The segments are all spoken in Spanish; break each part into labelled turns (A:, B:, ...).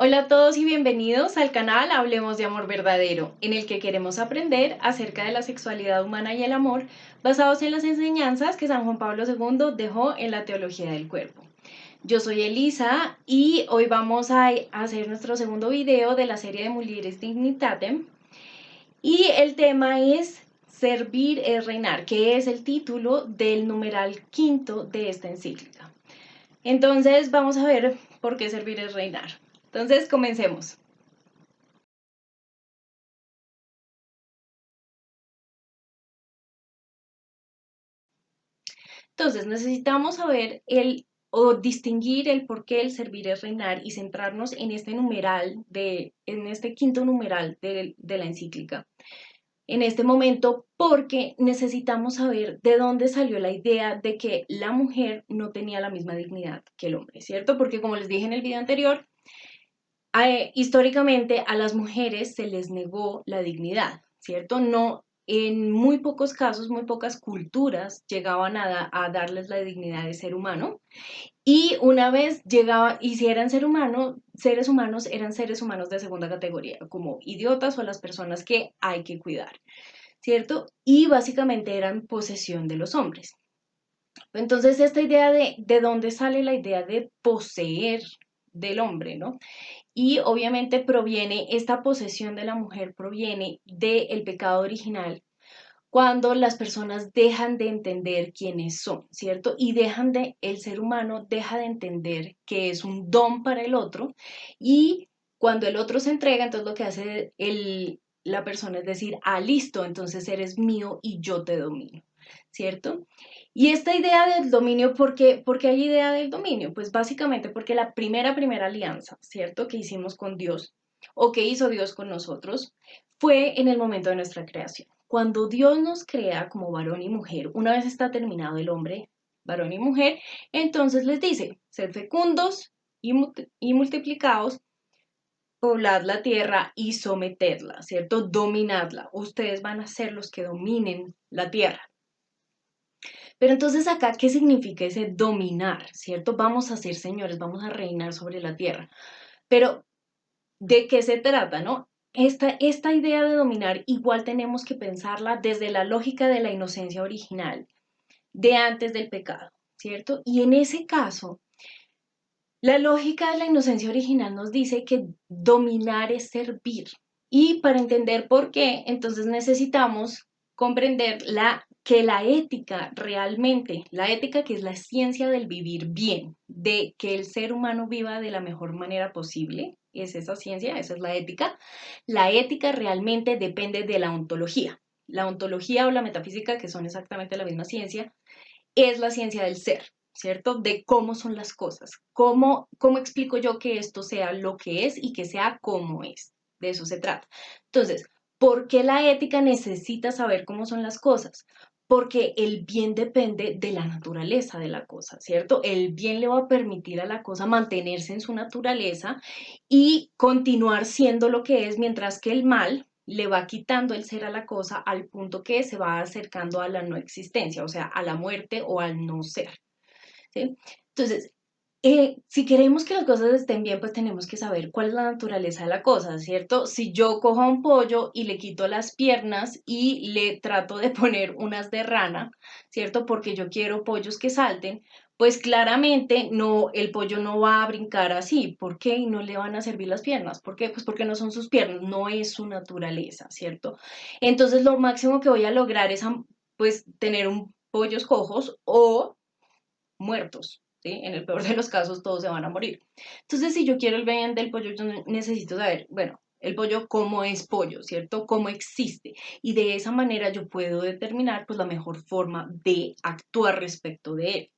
A: Hola a todos y bienvenidos al canal Hablemos de Amor Verdadero, en el que queremos aprender acerca de la sexualidad humana y el amor, basados en las enseñanzas que San Juan Pablo II dejó en la teología del cuerpo. Yo soy Elisa y hoy vamos a hacer nuestro segundo video de la serie de Mulieres Dignitatem y el tema es Servir es reinar, que es el título del numeral quinto de esta encíclica. Entonces vamos a ver por qué servir es reinar. Entonces comencemos. Entonces necesitamos saber o distinguir el por qué el servir es reinar y centrarnos en este numeral, en este quinto numeral de la encíclica. En este momento, porque necesitamos saber de dónde salió la idea de que la mujer no tenía la misma dignidad que el hombre, ¿cierto? Porque como les dije en el video anterior, históricamente a las mujeres se les negó la dignidad, ¿cierto? No, en muy pocos casos, muy pocas culturas llegaban a darles la dignidad de ser humano. Y una vez llegaba, y si eran seres humanos eran seres humanos de segunda categoría, como idiotas o las personas que hay que cuidar, ¿cierto? Y básicamente eran posesión de los hombres. Entonces, esta idea de dónde sale la idea de poseer del hombre, ¿no? Y obviamente esta posesión de la mujer proviene del pecado original cuando las personas dejan de entender quiénes son, ¿cierto? Y el ser humano deja de entender que es un don para el otro y cuando el otro se entrega, entonces lo que hace la persona es decir, listo, entonces eres mío y yo te domino, ¿cierto? Y esta idea del dominio, ¿por qué hay idea del dominio? Pues básicamente porque la primera alianza, ¿cierto? Que hicimos con Dios o que hizo Dios con nosotros fue en el momento de nuestra creación. Cuando Dios nos crea como varón y mujer, una vez está terminado el hombre, varón y mujer, entonces les dice, sed fecundos y multiplicaos, poblad la tierra y sometedla, ¿cierto? Dominadla. Ustedes van a ser los que dominen la tierra. Pero entonces acá, ¿qué significa ese dominar, ¿cierto? Vamos a ser señores, vamos a reinar sobre la tierra. Pero, ¿de qué se trata, no? Esta idea de dominar igual tenemos que pensarla desde la lógica de la inocencia original, de antes del pecado, ¿cierto? Y en ese caso, la lógica de la inocencia original nos dice que dominar es servir. Y para entender por qué, entonces necesitamos comprender que la ética realmente, la ética que es la ciencia del vivir bien, de que el ser humano viva de la mejor manera posible, es esa ciencia, esa es la ética. La ética realmente depende de la ontología. La ontología o la metafísica, que son exactamente la misma ciencia, es la ciencia del ser, ¿cierto? De cómo son las cosas, cómo explico yo que esto sea lo que es y que sea como es. De eso se trata. Entonces, ¿por qué la ética necesita saber cómo son las cosas? Porque el bien depende de la naturaleza de la cosa, ¿cierto? El bien le va a permitir a la cosa mantenerse en su naturaleza y continuar siendo lo que es, mientras que el mal le va quitando el ser a la cosa al punto que se va acercando a la no existencia, o sea, a la muerte o al no ser, ¿sí? Entonces, si queremos que las cosas estén bien, pues tenemos que saber cuál es la naturaleza de la cosa, ¿cierto? Si yo cojo a un pollo y le quito las piernas y le trato de poner unas de rana, ¿cierto? Porque yo quiero pollos que salten, pues claramente no, el pollo no va a brincar así. ¿Por qué? Y no le van a servir las piernas. ¿Por qué? Pues porque no son sus piernas, no es su naturaleza, ¿cierto? Entonces lo máximo que voy a lograr es pues tener un pollos cojos o muertos, ¿sí? En el peor de los casos todos se van a morir. Entonces, si yo quiero el bien del pollo, yo necesito saber, bueno, el pollo cómo es pollo, ¿cierto? Cómo existe. Y de esa manera yo puedo determinar pues la mejor forma de actuar respecto de él,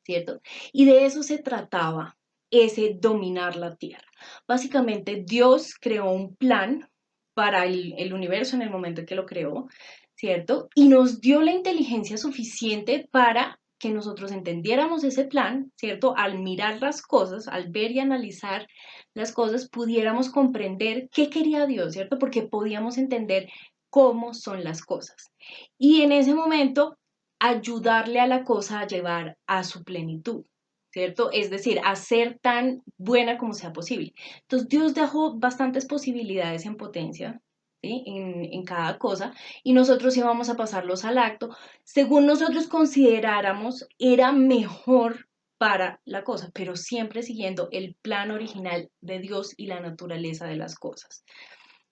A: ¿cierto? Y de eso se trataba ese dominar la tierra. Básicamente Dios creó un plan para el universo en el momento en que lo creó, ¿cierto? Y nos dio la inteligencia suficiente para que nosotros entendiéramos ese plan, ¿cierto? Al mirar las cosas, al ver y analizar las cosas, pudiéramos comprender qué quería Dios, ¿cierto? Porque podíamos entender cómo son las cosas. Y en ese momento ayudarle a la cosa a llevar a su plenitud, ¿cierto? Es decir, hacer tan buena como sea posible. Entonces Dios dejó bastantes posibilidades en potencia, ¿sí? En cada cosa, y nosotros íbamos a pasarlos al acto según nosotros consideráramos era mejor para la cosa, pero siempre siguiendo el plan original de Dios y la naturaleza de las cosas,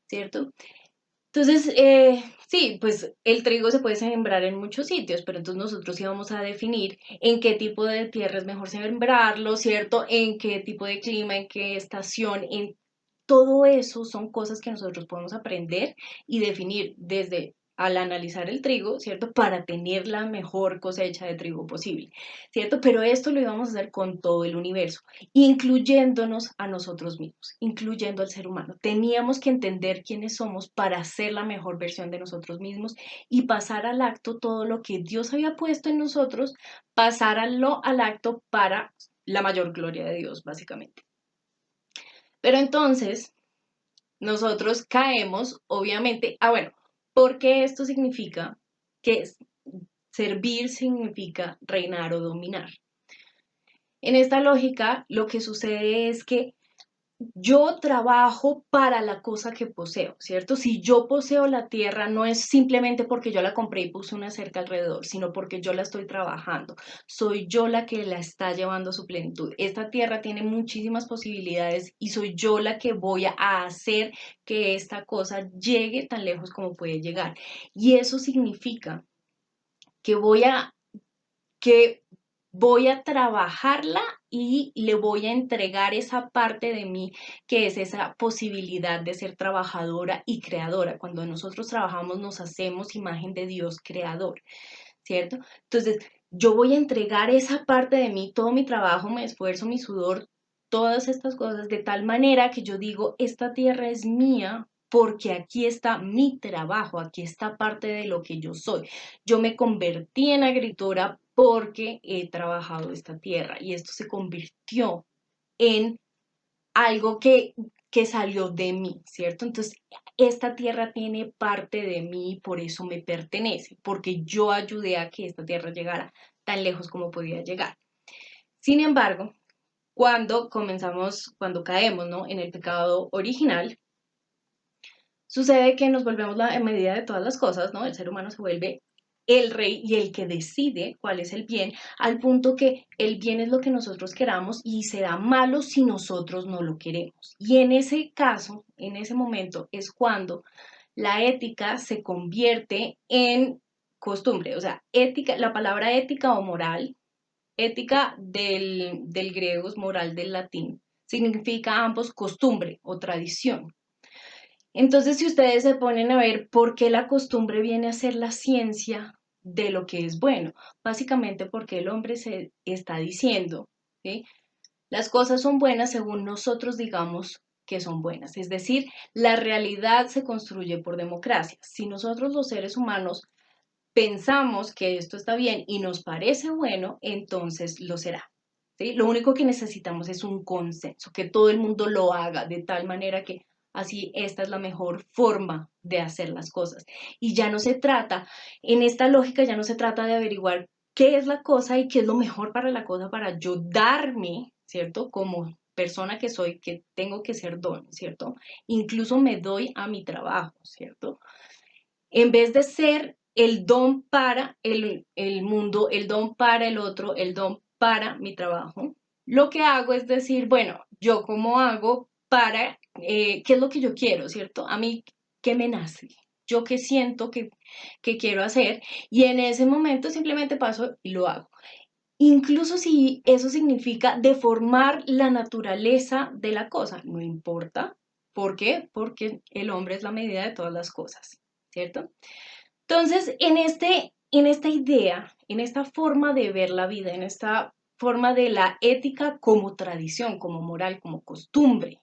A: ¿cierto? Entonces, sí, pues el trigo se puede sembrar en muchos sitios, pero entonces nosotros íbamos a definir en qué tipo de tierra es mejor sembrarlo, ¿cierto? En qué tipo de clima, en qué estación, en todo eso son cosas que nosotros podemos aprender y definir desde al analizar el trigo, ¿cierto? Para tener la mejor cosecha de trigo posible, ¿cierto? Pero esto lo íbamos a hacer con todo el universo, incluyéndonos a nosotros mismos, incluyendo al ser humano. Teníamos que entender quiénes somos para ser la mejor versión de nosotros mismos y pasar al acto todo lo que Dios había puesto en nosotros, pasarlo al acto para la mayor gloria de Dios, básicamente. Pero entonces, nosotros caemos, obviamente, bueno, porque esto significa que servir significa reinar o dominar. En esta lógica, lo que sucede es que yo trabajo para la cosa que poseo, ¿cierto? Si yo poseo la tierra, no es simplemente porque yo la compré y puse una cerca alrededor, sino porque yo la estoy trabajando. Soy yo la que la está llevando a su plenitud. Esta tierra tiene muchísimas posibilidades y soy yo la que voy a hacer que esta cosa llegue tan lejos como puede llegar. Y eso significa que que voy a trabajarla y le voy a entregar esa parte de mí que es esa posibilidad de ser trabajadora y creadora. Cuando nosotros trabajamos nos hacemos imagen de Dios creador, ¿cierto? Entonces, yo voy a entregar esa parte de mí, todo mi trabajo, mi esfuerzo, mi sudor, todas estas cosas, de tal manera que yo digo, esta tierra es mía porque aquí está mi trabajo, aquí está parte de lo que yo soy. Yo me convertí en agricultora porque he trabajado esta tierra y esto se convirtió en algo que salió de mí, ¿cierto? Entonces, esta tierra tiene parte de mí y por eso me pertenece, porque yo ayudé a que esta tierra llegara tan lejos como podía llegar. Sin embargo, cuando caemos, ¿no? En el pecado original, sucede que nos volvemos la medida de todas las cosas, ¿no? El ser humano se vuelve el rey y el que decide cuál es el bien, al punto que el bien es lo que nosotros queramos y será malo si nosotros no lo queremos. Y en ese caso, en ese momento, es cuando la ética se convierte en costumbre. O sea, ética, la palabra ética o moral, ética del griego es moral del latín, significa ambos costumbre o tradición. Entonces, si ustedes se ponen a ver por qué la costumbre viene a ser la ciencia de lo que es bueno, básicamente porque el hombre se está diciendo, ¿sí? Las cosas son buenas según nosotros digamos que son buenas. Es decir, la realidad se construye por democracia. Si nosotros los seres humanos pensamos que esto está bien y nos parece bueno, entonces lo será. ¿Sí? Lo único que necesitamos es un consenso, que todo el mundo lo haga de tal manera que así esta es la mejor forma de hacer las cosas. Y ya no se trata, en esta lógica ya no se trata de averiguar qué es la cosa y qué es lo mejor para la cosa para yo darme, ¿cierto? Como persona que soy, que tengo que ser don, ¿cierto? Incluso me doy a mi trabajo, ¿cierto? En vez de ser el don para el mundo, el don para el otro, el don para mi trabajo, lo que hago es decir, bueno, yo cómo hago para, qué es lo que yo quiero, ¿cierto? A mí, ¿qué me nace? Yo qué siento que quiero hacer y en ese momento simplemente paso y lo hago. Incluso si eso significa deformar la naturaleza de la cosa, no importa. ¿Por qué? Porque el hombre es la medida de todas las cosas, ¿cierto? Entonces, en esta idea, en esta forma de ver la vida, en esta forma de la ética como tradición, como moral, como costumbre,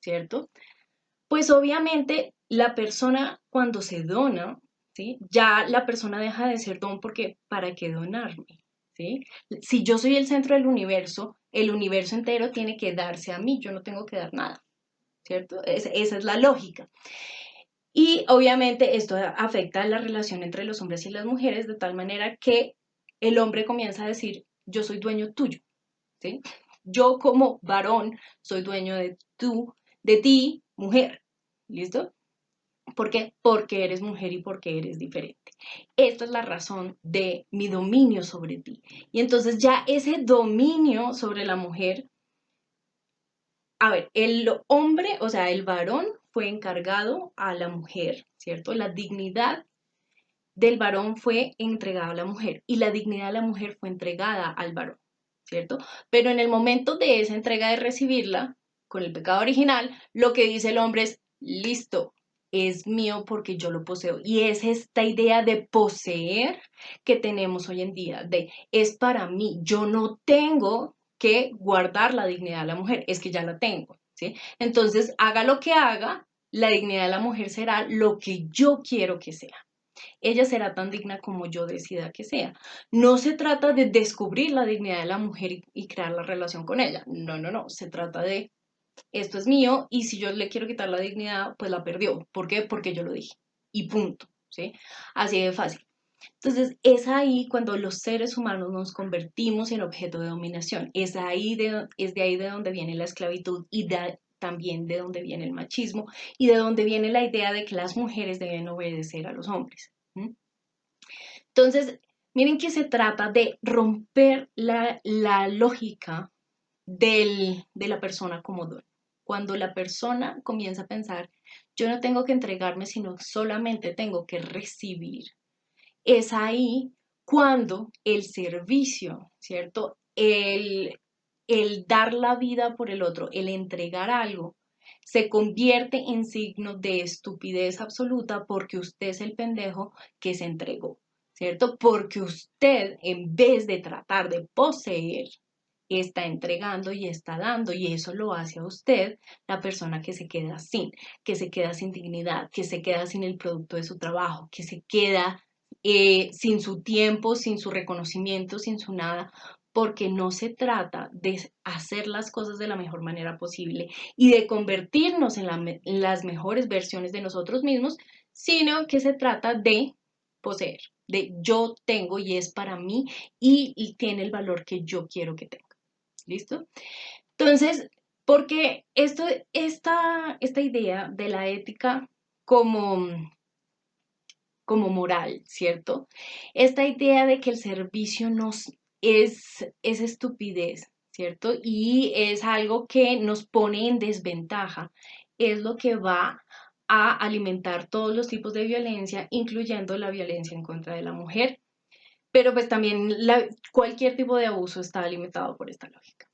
A: ¿cierto? Pues obviamente la persona cuando se dona, ¿sí? Ya la persona deja de ser don porque ¿para qué donarme? ¿Sí? Si yo soy el centro del universo, el universo entero tiene que darse a mí, yo no tengo que dar nada, ¿cierto? Esa es la lógica. Y obviamente esto afecta a la relación entre los hombres y las mujeres de tal manera que el hombre comienza a decir, yo soy dueño tuyo, ¿sí? Yo como varón soy dueño de ti, mujer, ¿listo? ¿Por qué? Porque eres mujer y porque eres diferente. Esta es la razón de mi dominio sobre ti. Y entonces ya ese dominio sobre la mujer, a ver, el hombre, o sea, el varón fue encargado a la mujer, ¿cierto? La dignidad del varón fue entregada a la mujer y la dignidad de la mujer fue entregada al varón, ¿cierto? Pero en el momento de esa entrega de recibirla, con el pecado original, lo que dice el hombre es, listo, es mío porque yo lo poseo. Y es esta idea de poseer que tenemos hoy en día, de es para mí, yo no tengo que guardar la dignidad de la mujer, es que ya la tengo, ¿sí? Entonces, haga lo que haga, la dignidad de la mujer será lo que yo quiero que sea. Ella será tan digna como yo decida que sea. No se trata de descubrir la dignidad de la mujer y crear la relación con ella. No, no, no. Se trata de esto es mío y si yo le quiero quitar la dignidad, pues la perdió. ¿Por qué? Porque yo lo dije. Y punto. ¿Sí? Así de fácil. Entonces, es ahí cuando los seres humanos nos convertimos en objeto de dominación. Es de ahí de donde viene la esclavitud y también de donde viene el machismo y de donde viene la idea de que las mujeres deben obedecer a los hombres. Entonces, miren que se trata de romper la lógica de la persona como dueño. Cuando la persona comienza a pensar, yo no tengo que entregarme, sino solamente tengo que recibir, es ahí cuando el servicio, ¿cierto? El dar la vida por el otro, el entregar algo, se convierte en signo de estupidez absoluta porque usted es el pendejo que se entregó, ¿cierto? Porque usted, en vez de tratar de poseer, está entregando y está dando, y eso lo hace a usted la persona que se queda sin dignidad, que se queda sin el producto de su trabajo, que se queda sin su tiempo, sin su reconocimiento, sin su nada, porque no se trata de hacer las cosas de la mejor manera posible y de convertirnos en las mejores versiones de nosotros mismos, sino que se trata de poseer, de yo tengo y es para mí y tiene el valor que yo quiero que tenga. ¿Listo? Entonces, porque esta idea de la ética como, como moral, ¿cierto? Esta idea de que el servicio es estupidez, ¿cierto? Y es algo que nos pone en desventaja, es lo que va a alimentar todos los tipos de violencia, incluyendo la violencia en contra de la mujer. Pero pues también cualquier tipo de abuso está alimentado por esta lógica.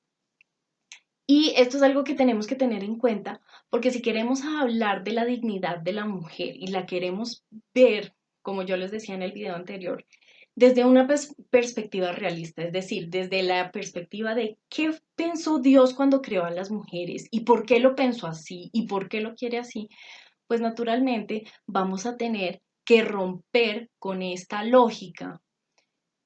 A: Y esto es algo que tenemos que tener en cuenta, porque si queremos hablar de la dignidad de la mujer y la queremos ver, como yo les decía en el video anterior, desde una perspectiva realista, es decir, desde la perspectiva de qué pensó Dios cuando creó a las mujeres y por qué lo pensó así y por qué lo quiere así, pues naturalmente vamos a tener que romper con esta lógica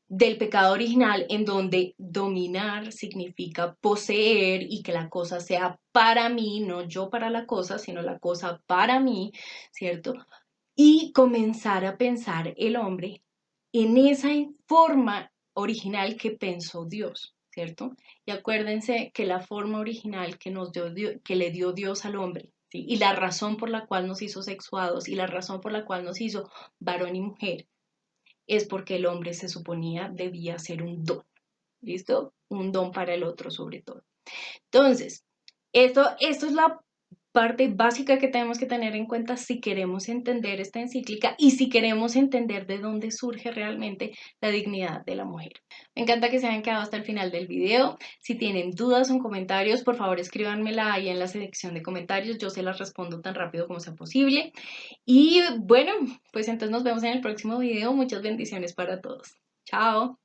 A: del pecado original en donde dominar significa poseer y que la cosa sea para mí, no yo para la cosa, sino la cosa para mí, ¿cierto? Y comenzar a pensar el hombre en esa forma original que pensó Dios, ¿cierto? Y acuérdense que la forma original que que le dio Dios al hombre, ¿sí? Y la razón por la cual nos hizo sexuados y la razón por la cual nos hizo varón y mujer es porque el hombre se suponía debía ser un don, ¿listo? Un don para el otro sobre todo. Entonces, esto es la parte básica que tenemos que tener en cuenta si queremos entender esta encíclica y si queremos entender de dónde surge realmente la dignidad de la mujer. Me encanta que se hayan quedado hasta el final del video. Si tienen dudas o comentarios, por favor escríbanmela ahí en la sección de comentarios. Yo se las respondo tan rápido como sea posible. Y bueno, pues entonces nos vemos en el próximo video. Muchas bendiciones para todos. Chao.